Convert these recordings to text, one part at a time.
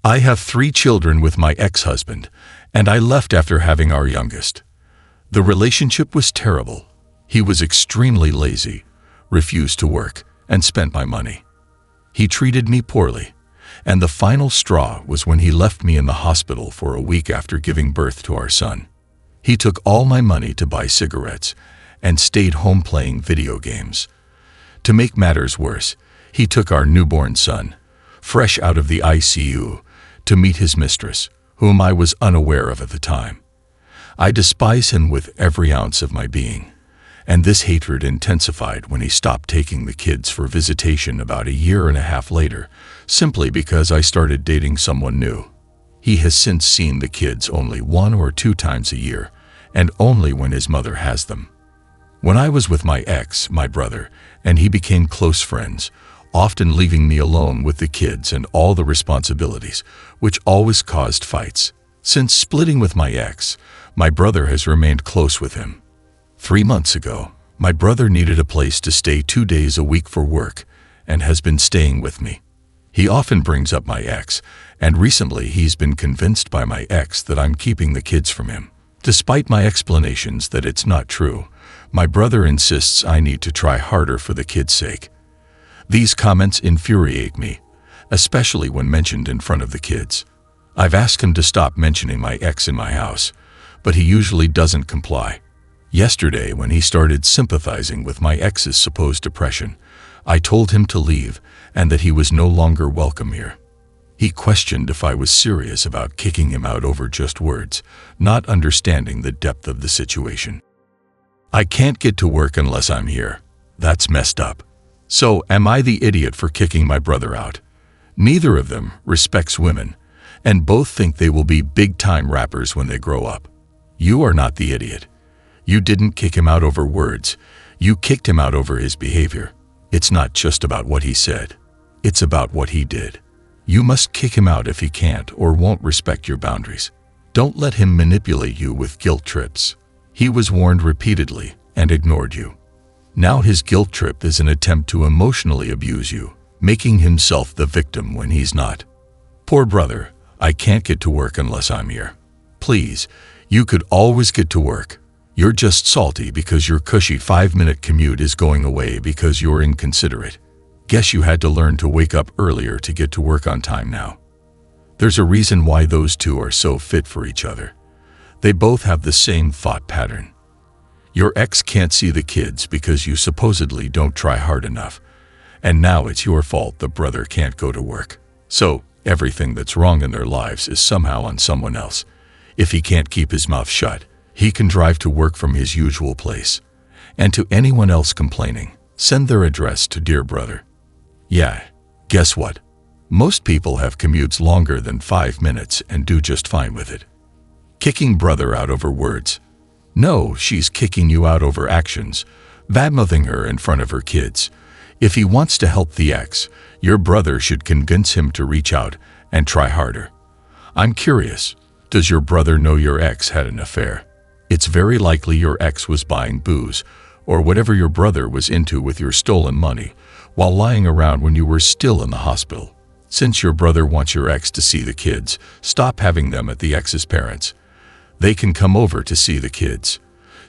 I have 3 children with my ex-husband, and I left after having our youngest. The relationship was terrible. He was extremely lazy, refused to work, and spent my money. He treated me poorly, and the final straw was when he left me in the hospital for a week after giving birth to our son. He took all my money to buy cigarettes and stayed home playing video games. To make matters worse, he took our newborn son, fresh out of the ICU, to meet his mistress, whom I was unaware of at the time. I despise him with every ounce of my being, and this hatred intensified when he stopped taking the kids for visitation about a year and a half later, simply because I started dating someone new. He has since seen the kids only 1 or 2 times a year, and only when his mother has them. When I was with my ex, my brother, and he became close friends, often leaving me alone with the kids and all the responsibilities, which always caused fights. Since splitting with my ex, my brother has remained close with him. 3 months ago, my brother needed a place to stay 2 days a week for work and has been staying with me. He often brings up my ex, and recently he's been convinced by my ex that I'm keeping the kids from him. Despite my explanations that it's not true, my brother insists I need to try harder for the kids' sake. These comments infuriate me, especially when mentioned in front of the kids. I've asked him to stop mentioning my ex in my house, but he usually doesn't comply. Yesterday, when he started sympathizing with my ex's supposed depression, I told him to leave and that he was no longer welcome here. He questioned if I was serious about kicking him out over just words, not understanding the depth of the situation. I can't get to work unless I'm here. That's messed up. So, am I the idiot for kicking my brother out? Neither of them respects women, and both think they will be big-time rappers when they grow up. You are not the idiot. You didn't kick him out over words. You kicked him out over his behavior. It's not just about what he said. It's about what he did. You must kick him out if he can't or won't respect your boundaries. Don't let him manipulate you with guilt trips. He was warned repeatedly and ignored you. Now his guilt trip is an attempt to emotionally abuse you, making himself the victim when he's not. Poor brother, I can't get to work unless I'm here. Please, you could always get to work. You're just salty because your cushy 5-minute commute is going away because you're inconsiderate. Guess you had to learn to wake up earlier to get to work on time now. There's a reason why those two are so fit for each other. They both have the same thought pattern. Your ex can't see the kids because you supposedly don't try hard enough, and now it's your fault the brother can't go to work. So, everything that's wrong in their lives is somehow on someone else. If he can't keep his mouth shut, he can drive to work from his usual place. And to anyone else complaining, send their address to Dear Brother. Yeah, guess what? Most people have commutes longer than 5 minutes and do just fine with it. Kicking brother out over words. No, she's kicking you out over actions, badmouthing her in front of her kids. If he wants to help the ex, your brother should convince him to reach out and try harder. I'm curious, does your brother know your ex had an affair? It's very likely your ex was buying booze or whatever your brother was into with your stolen money while lying around when you were still in the hospital. Since your brother wants your ex to see the kids, stop having them at the ex's parents'. They can come over to see the kids.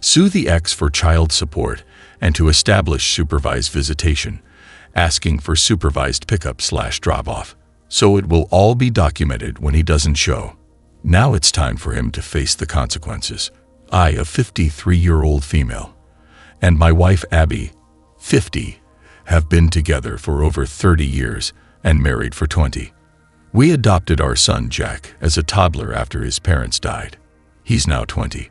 Sue the ex for child support and to establish supervised visitation, asking for supervised pickup/drop-off. So it will all be documented when he doesn't show. Now it's time for him to face the consequences. I, a 53-year-old female, and my wife Abby, 50, have been together for over 30 years and married for 20. We adopted our son Jack as a toddler after his parents died. He's now 20.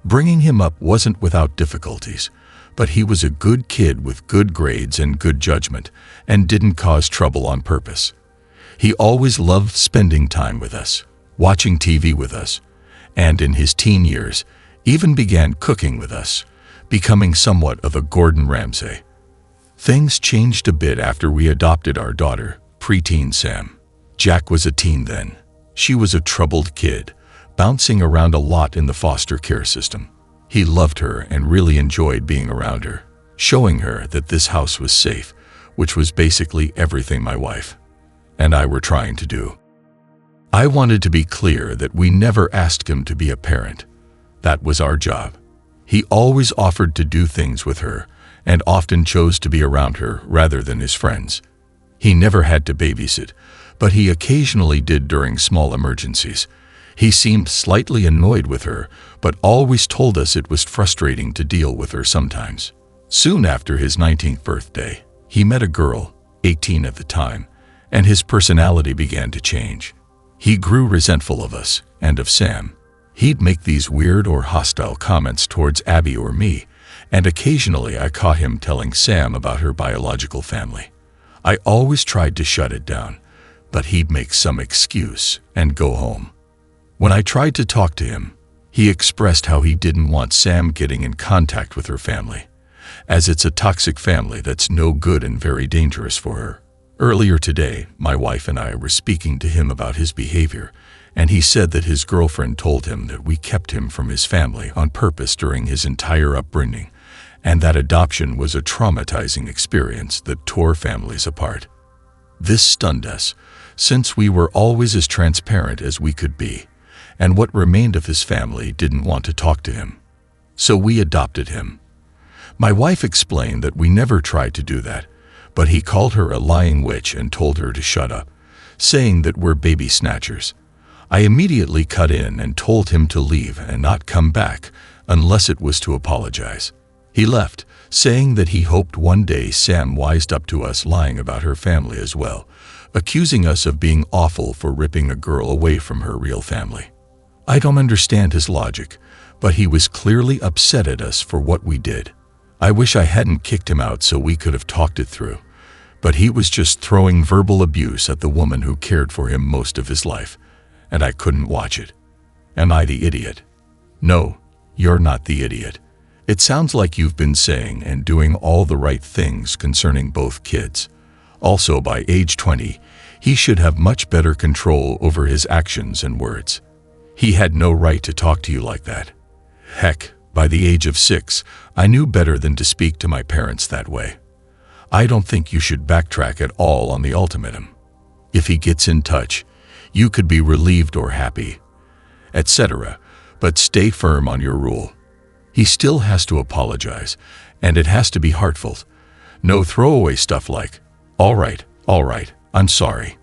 Bringing him up wasn't without difficulties, but he was a good kid with good grades and good judgment and didn't cause trouble on purpose. He always loved spending time with us, watching TV with us, and in his teen years, even began cooking with us, becoming somewhat of a Gordon Ramsay. Things changed a bit after we adopted our daughter, preteen Sam. Jack was a teen then. She was a troubled kid, bouncing around a lot in the foster care system. He loved her and really enjoyed being around her, showing her that this house was safe, which was basically everything my wife and I were trying to do. I wanted to be clear that we never asked him to be a parent. That was our job. He always offered to do things with her and often chose to be around her rather than his friends. He never had to babysit, but he occasionally did during small emergencies. He seemed slightly annoyed with her, but always told us it was frustrating to deal with her sometimes. Soon after his 19th birthday, he met a girl, 18 at the time, and his personality began to change. He grew resentful of us and of Sam. He'd make these weird or hostile comments towards Abby or me, and occasionally I caught him telling Sam about her biological family. I always tried to shut it down, but he'd make some excuse and go home. When I tried to talk to him, he expressed how he didn't want Sam getting in contact with her family, as it's a toxic family that's no good and very dangerous for her. Earlier today, my wife and I were speaking to him about his behavior, and he said that his girlfriend told him that we kept him from his family on purpose during his entire upbringing, and that adoption was a traumatizing experience that tore families apart. This stunned us, since we were always as transparent as we could be, and what remained of his family didn't want to talk to him. So we adopted him. My wife explained that we never tried to do that, but he called her a lying witch and told her to shut up, saying that we're baby snatchers. I immediately cut in and told him to leave and not come back unless it was to apologize. He left, saying that he hoped one day Sam wised up to us lying about her family as well, accusing us of being awful for ripping a girl away from her real family. I don't understand his logic, but he was clearly upset at us for what we did. I wish I hadn't kicked him out so we could have talked it through, but he was just throwing verbal abuse at the woman who cared for him most of his life, and I couldn't watch it. Am I the idiot? No, you're not the idiot. It sounds like you've been saying and doing all the right things concerning both kids. Also, by age 20, he should have much better control over his actions and words. He had no right to talk to you like that. Heck, by the age of 6, I knew better than to speak to my parents that way. I don't think you should backtrack at all on the ultimatum. If he gets in touch, you could be relieved or happy, etc., but stay firm on your rule. He still has to apologize, and it has to be heartfelt. No throwaway stuff like, all right, I'm sorry.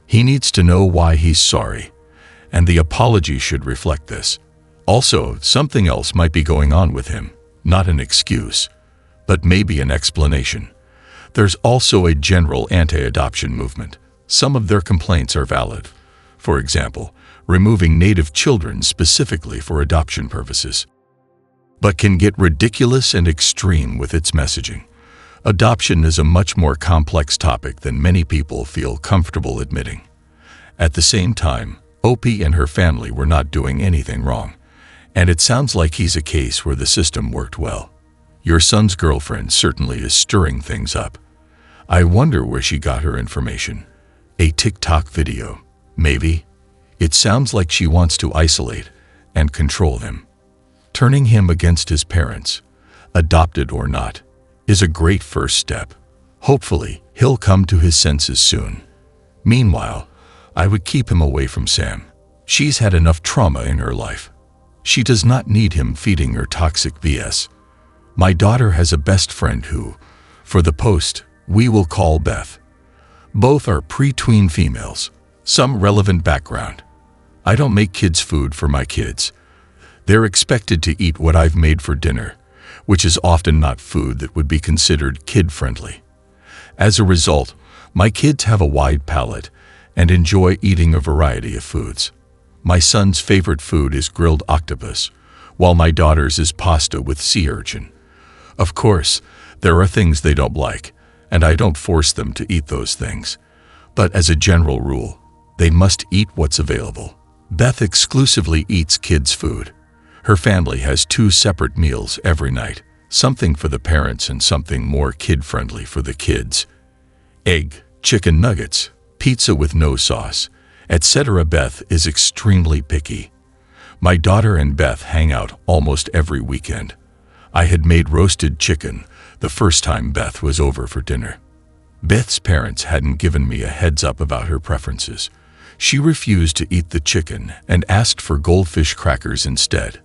He needs to know why he's sorry, and the apology should reflect this. Also, something else might be going on with him, not an excuse, but maybe an explanation. There's also a general anti-adoption movement. Some of their complaints are valid. For example, removing native children specifically for adoption purposes, but can get ridiculous and extreme with its messaging. Adoption is a much more complex topic than many people feel comfortable admitting. At the same time, Opie and her family were not doing anything wrong, and it sounds like he's a case where the system worked well. Your son's girlfriend certainly is stirring things up. I wonder where she got her information. A TikTok video, maybe? It sounds like she wants to isolate and control him. Turning him against his parents, adopted or not, is a great first step. Hopefully, he'll come to his senses soon. Meanwhile, I would keep him away from Sam. She's had enough trauma in her life. She does not need him feeding her toxic BS. My daughter has a best friend who, for the post, we will call Beth. Both are pre-tween females, some relevant background. I don't make kids' food for my kids. They're expected to eat what I've made for dinner, which is often not food that would be considered kid-friendly. As a result, my kids have a wide palate and enjoy eating a variety of foods. My son's favorite food is grilled octopus, while my daughter's is pasta with sea urchin. Of course, there are things they don't like, and I don't force them to eat those things. But as a general rule, they must eat what's available. Beth exclusively eats kids' food. Her family has 2 separate meals every night, something for the parents and something more kid-friendly for the kids. Egg, chicken nuggets, pizza with no sauce, etc. Beth is extremely picky. My daughter and Beth hang out almost every weekend. I had made roasted chicken the first time Beth was over for dinner. Beth's parents hadn't given me a heads up about her preferences. She refused to eat the chicken and asked for goldfish crackers instead.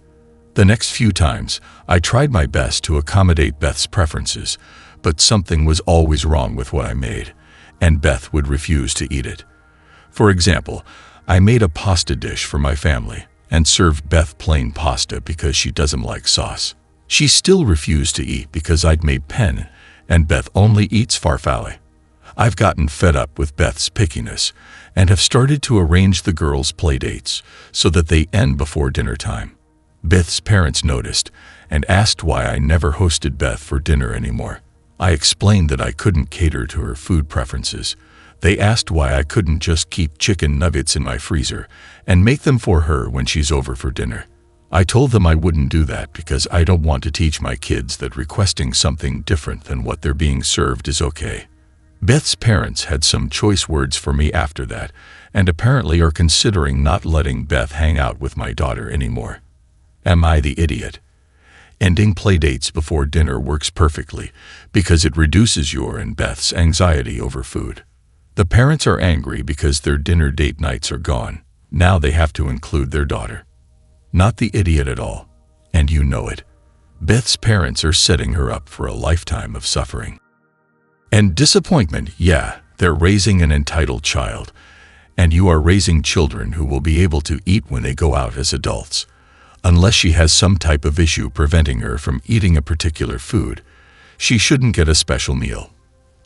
The next few times, I tried my best to accommodate Beth's preferences, but something was always wrong with what I made, and Beth would refuse to eat it. For example, I made a pasta dish for my family and served Beth plain pasta because she doesn't like sauce. She still refused to eat because I'd made penne, and Beth only eats farfalle. I've gotten fed up with Beth's pickiness and have started to arrange the girls' play dates so that they end before dinner time. Beth's parents noticed and asked why I never hosted Beth for dinner anymore. I explained that I couldn't cater to her food preferences. They asked why I couldn't just keep chicken nuggets in my freezer and make them for her when she's over for dinner. I told them I wouldn't do that because I don't want to teach my kids that requesting something different than what they're being served is okay. Beth's parents had some choice words for me after that and apparently are considering not letting Beth hang out with my daughter anymore. Am I the idiot? Ending playdates before dinner works perfectly because it reduces your and Beth's anxiety over food. The parents are angry because their dinner date nights are gone. Now they have to include their daughter. Not the idiot at all, and you know it. Beth's parents are setting her up for a lifetime of suffering. And disappointment, yeah, they're raising an entitled child, and you are raising children who will be able to eat when they go out as adults. Unless she has some type of issue preventing her from eating a particular food, she shouldn't get a special meal.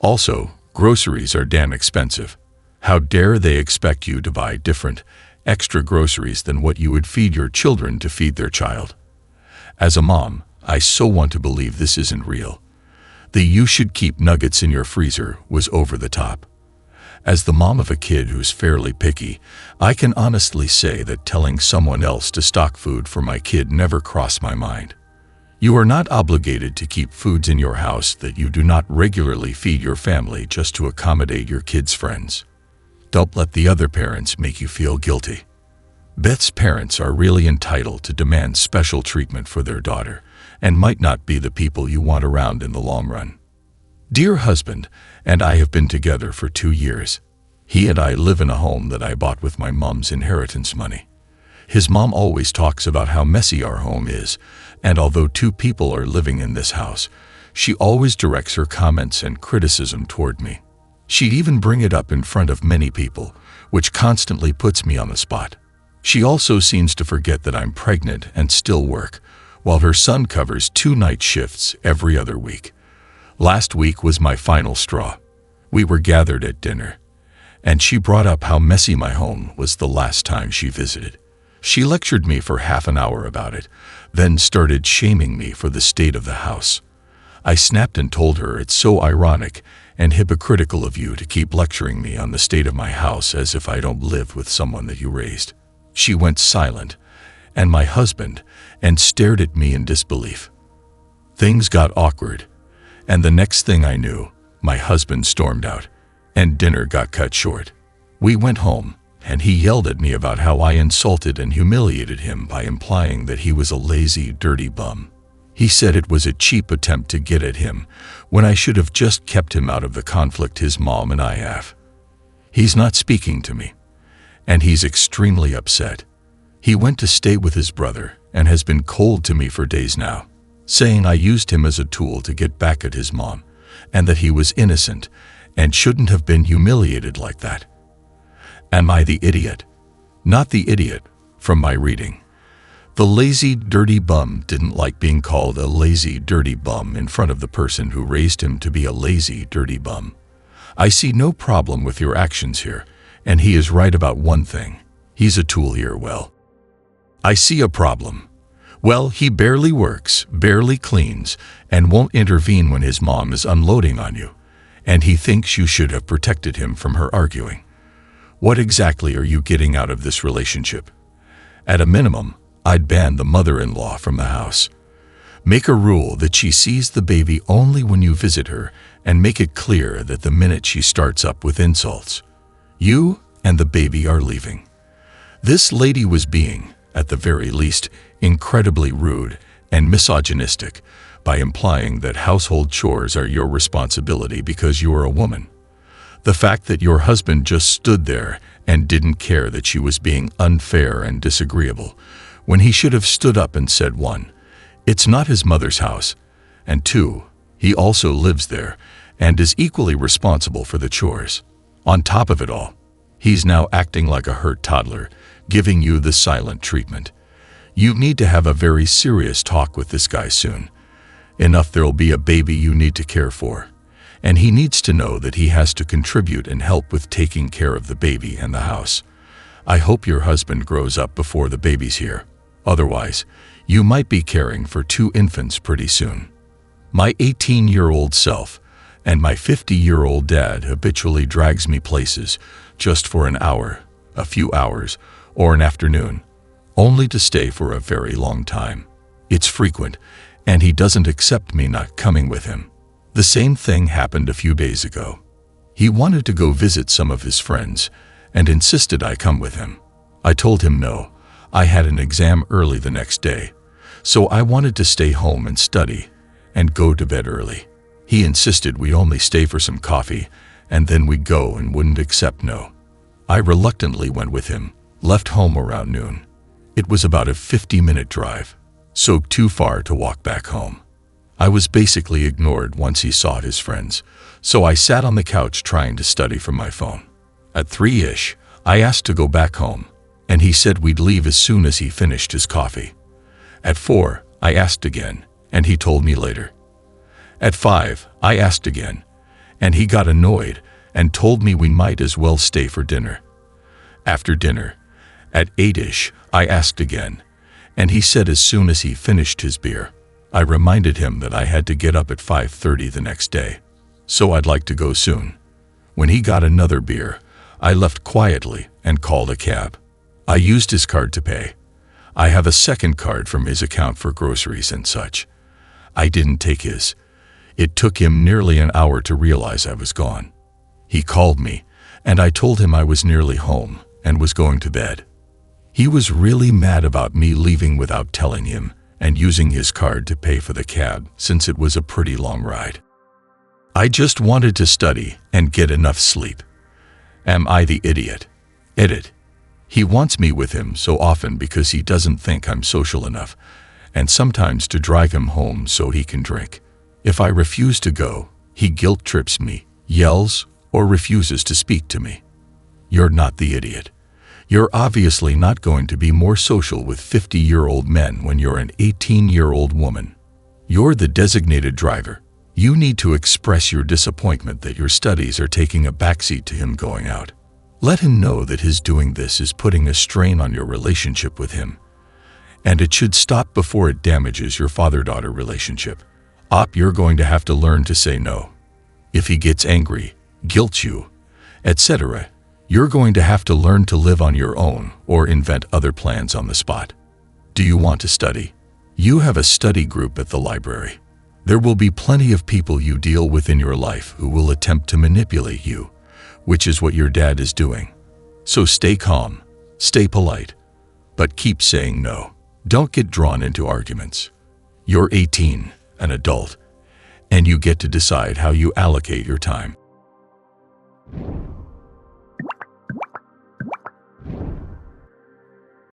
Also, groceries are damn expensive. How dare they expect you to buy different, extra groceries than what you would feed your children to feed their child? As a mom, I so want to believe this isn't real. The "you should keep nuggets in your freezer" was over the top. As the mom of a kid who's fairly picky, I can honestly say that telling someone else to stock food for my kid never crossed my mind. You are not obligated to keep foods in your house that you do not regularly feed your family just to accommodate your kids' friends. Don't let the other parents make you feel guilty. Beth's parents are really entitled to demand special treatment for their daughter and might not be the people you want around in the long run. Dear husband and I have been together for 2 years. He and I live in a home that I bought with my mom's inheritance money. His mom always talks about how messy our home is, and although 2 people are living in this house, she always directs her comments and criticism toward me. She'd even bring it up in front of many people, which constantly puts me on the spot. She also seems to forget that I'm pregnant and still work, while her son covers 2 night shifts every other week. Last week was my final straw. We were gathered at dinner, and she brought up how messy my home was the last time she visited. She lectured me for half an hour about it, then started shaming me for the state of the house. I snapped and told her it's so ironic and hypocritical of you to keep lecturing me on the state of my house as if I don't live with someone that you raised. She went silent, and my husband, and stared at me in disbelief. Things got awkward, and the next thing I knew, my husband stormed out, and dinner got cut short. We went home, and he yelled at me about how I insulted and humiliated him by implying that he was a lazy, dirty bum. He said it was a cheap attempt to get at him, when I should have just kept him out of the conflict his mom and I have. He's not speaking to me, and he's extremely upset. He went to stay with his brother and has been cold to me for days now, saying I used him as a tool to get back at his mom, and that he was innocent and shouldn't have been humiliated like that. Am I the idiot? Not the idiot, from my reading. The lazy, dirty bum didn't like being called a lazy, dirty bum in front of the person who raised him to be a lazy, dirty bum. I see no problem with your actions here, and he is right about one thing. He's a tool here, well. I see a problem. Well, he barely works, barely cleans, and won't intervene when his mom is unloading on you, and he thinks you should have protected him from her arguing. What exactly are you getting out of this relationship? At a minimum, I'd ban the mother-in-law from the house. Make a rule that she sees the baby only when you visit her, and make it clear that the minute she starts up with insults, you and the baby are leaving. This lady was being, at the very least, incredibly rude and misogynistic by implying that household chores are your responsibility because you are a woman. The fact that your husband just stood there and didn't care that she was being unfair and disagreeable, when he should have stood up and said, 1, it's not his mother's house, and 2, he also lives there and is equally responsible for the chores. On top of it all, he's now acting like a hurt toddler, giving you the silent treatment. You need to have a very serious talk with this guy soon. Enough there'll be a baby you need to care for, and he needs to know that he has to contribute and help with taking care of the baby and the house. I hope your husband grows up before the baby's here. Otherwise, you might be caring for 2 infants pretty soon. My 18-year-old self and my 50-year-old dad habitually drags me places just for an hour, a few hours, or an afternoon, only to stay for a very long time. It's frequent, and he doesn't accept me not coming with him. The same thing happened a few days ago. He wanted to go visit some of his friends and insisted I come with him. I told him no, I had an exam early the next day, so I wanted to stay home and study and go to bed early. He insisted we only stay for some coffee and then we'd go and wouldn't accept no. I reluctantly went with him, left home around noon. It was about a 50-minute drive, so too far to walk back home. I was basically ignored once he saw his friends, so I sat on the couch trying to study from my phone. At 3-ish, I asked to go back home, and he said we'd leave as soon as he finished his coffee. At 4, I asked again, and he told me later. At 5, I asked again, and he got annoyed and told me we might as well stay for dinner. After dinner, at 8-ish, I asked again, and he said as soon as he finished his beer. I reminded him that I had to get up at 5:30 the next day, so I'd like to go soon. When he got another beer, I left quietly and called a cab. I used his card to pay. I have a second card from his account for groceries and such. I didn't take his. It took him nearly an hour to realize I was gone. He called me, and I told him I was nearly home and was going to bed. He was really mad about me leaving without telling him and using his card to pay for the cab since it was a pretty long ride. I just wanted to study and get enough sleep. Am I the idiot? Edit. He wants me with him so often because he doesn't think I'm social enough, and sometimes to drive him home so he can drink. If I refuse to go, he guilt trips me, yells, or refuses to speak to me. You're not the idiot. You're obviously not going to be more social with 50-year-old men when you're an 18-year-old woman. You're the designated driver. You need to express your disappointment that your studies are taking a backseat to him going out. Let him know that his doing this is putting a strain on your relationship with him, and it should stop before it damages your father-daughter relationship. You're going to have to learn to say no. If he gets angry, guilts you, etc., you're going to have to learn to live on your own or invent other plans on the spot. Do you want to study? You have a study group at the library. There will be plenty of people you deal with in your life who will attempt to manipulate you, which is what your dad is doing. So stay calm, stay polite, but keep saying no. Don't get drawn into arguments. You're 18, an adult, and you get to decide how you allocate your time.